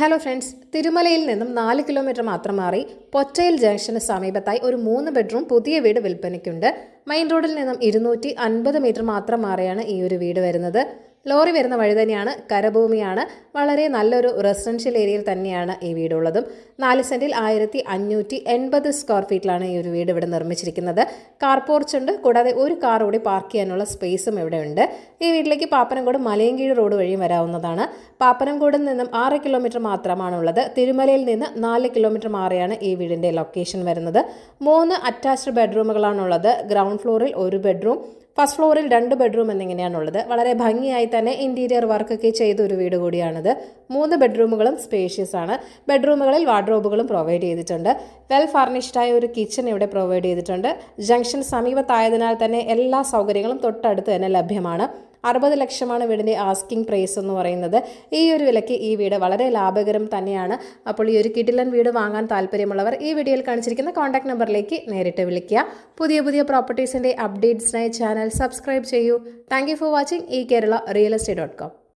Hello friends, തിരുമലയിൽ നിന്നും 4 kilometre മാത്രം മാറി പൊറ്റയിൽ ജംഗ്ഷന് സമീപത്തായി ഒരു 3 ബെഡ്റൂം പുതിയ വീട് വിൽപ്പനയ്ക്കുണ്ട്. മെയിൻ റോഡിൽ നിന്നും 250 മീറ്റർ മാത്രം മാറിയാണ് ഈ ഒരു വീട് വരുന്നത്. ലോറി വരുന്ന വഴി തന്നെയാണ്, കരഭൂമിയാണ്. വളരെ നല്ലൊരു റെസിഡൻഷ്യൽ ഏരിയയിൽ തന്നെയാണ് ഈ വീടുള്ളതും. 4 സെന്റിൽ 1580 സ്ക്വയർ ഫീറ്റിലാണ് ഈ ഒരു വീട് ഇവിടെ നിർമ്മിച്ചിരിക്കുന്നത്. കാർ പോർച്ച് ഉണ്ട്, കൂടാതെ ഒരു കാർ കൂടി പാർക്ക് ചെയ്യാനുള്ള സ്പേസും ഇവിടെ ഉണ്ട്. ഈ വീട്ടിലേക്ക് പാപ്പനംകോട് മലയൻകീഴ് റോഡ് വഴിയും വരാവുന്നതാണ്. പാപ്പനംകോടിൽ നിന്നും 6 കിലോമീറ്റർ മാത്രമാണുള്ളത്. തിരുമലയിൽ നിന്ന് 4 കിലോമീറ്റർ മാറിയാണ് ഈ വീടിൻ്റെ ലൊക്കേഷൻ വരുന്നത്. 3 അറ്റാച്ച്ഡ് ബെഡ്റൂമുകളാണുള്ളത്. ഗ്രൗണ്ട് ഫ്ലോറിൽ 1 ബെഡ്റൂം, ഫസ്റ്റ് ഫ്ലോറിൽ 2 ബെഡ്റൂം എന്നിങ്ങനെയാണുള്ളത്. വളരെ ഭംഗിയായി തന്നെ ഇൻറ്റീരിയർ വർക്കൊക്കെ ചെയ്ത ഒരു വീട് കൂടിയാണിത്. 3 ബെഡ്റൂമുകളും സ്പേഷ്യസ് ആണ്. ബെഡ്റൂമുകളിൽ വാർഡ്രോബുകളും പ്രൊവൈഡ് ചെയ്തിട്ടുണ്ട്. വെൽ ഫർണിഷ്ഡായ ഒരു കിച്ചൺ ഇവിടെ പ്രൊവൈഡ് ചെയ്തിട്ടുണ്ട്. ജംഗ്ഷൻ സമീപത്തായതിനാൽ തന്നെ എല്ലാ സൗകര്യങ്ങളും തൊട്ടടുത്ത് തന്നെ ലഭ്യമാണ്. 60 ലക്ഷമാണ് വീടിൻ്റെ ആസ്കിംഗ് പ്രൈസ് എന്ന് പറയുന്നത്. ഈ ഒരു വിലയ്ക്ക് ഈ വീട് വളരെ ലാഭകരം തന്നെയാണ്. അപ്പോൾ ഈ ഒരു കിടിലൻ വീട് വാങ്ങാൻ താല്പര്യമുള്ളവർ ഈ വീഡിയോയിൽ കാണിച്ചിരിക്കുന്ന കോൺടാക്ട് നമ്പറിലേക്ക് നേരിട്ട് വിളിക്കുക. പുതിയ പ്രോപ്പർട്ടീസിൻ്റെ അപ്ഡേറ്റ്സിനായി ചാനൽ സബ്സ്ക്രൈബ് ചെയ്യൂ. Thank you for watching eKerala Real Estate.com.